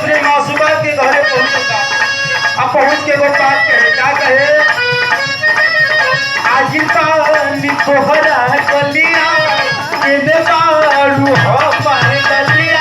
अपने मासूमा के घरे पहुंचता। अब पहुंच के वो बात कहे, क्या कहे? आज पानी तोहरा गलिया केने बारू हमार गलिया।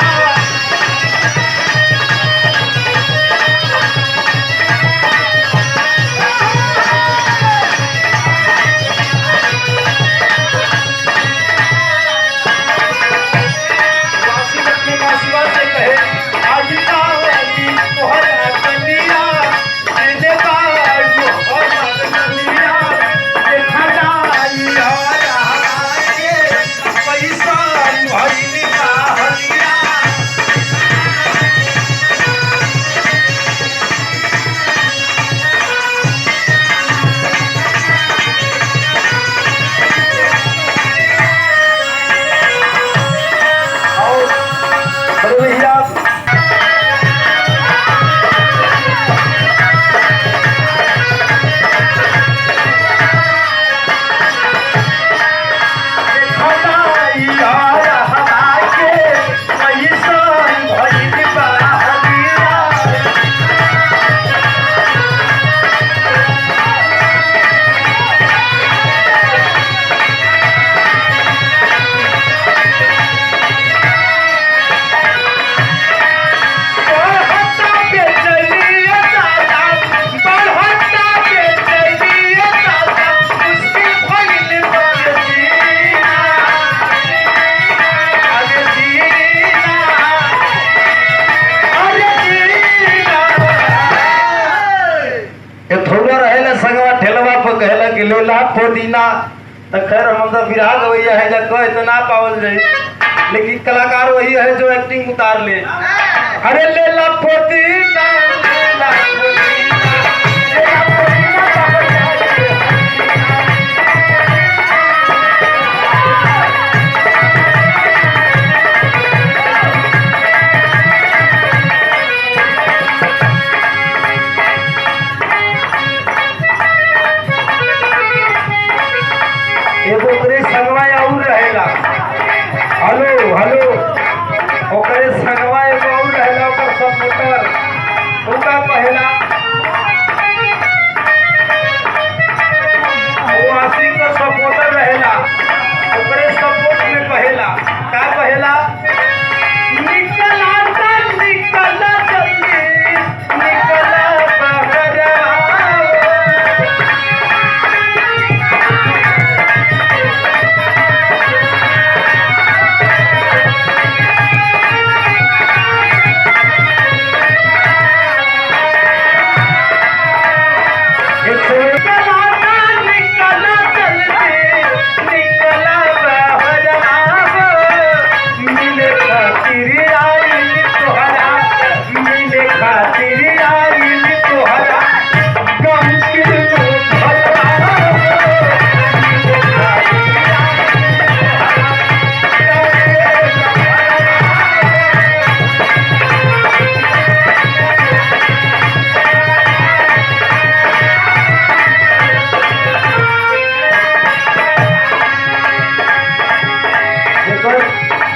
पोदीना तो खैर हम तो विराग वही है जो कह इतना पावल जाए, लेकिन कलाकार वही है जो एक्टिंग उतार ले। अरे ले ला पोदीना, ले ला पोदीना, ले ला हेलो हेलो ओकरे संगवा एगो और रहला, ओकर सपोर्टर उनका पहला वो आशिक का सपोर्टर रहला, ओकरे सपोर्ट में पहला का पहला निकला जल्दी निकला जल्दी निकला बहरा।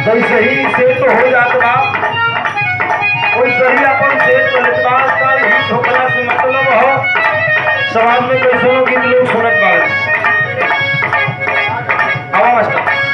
जैसे ही सेट हो जात बा वैसे ही अपन सेट बात का हिट होकला से मतलब हो समाज में कैसे गीत लोग सुनत बा। आवा मास्टर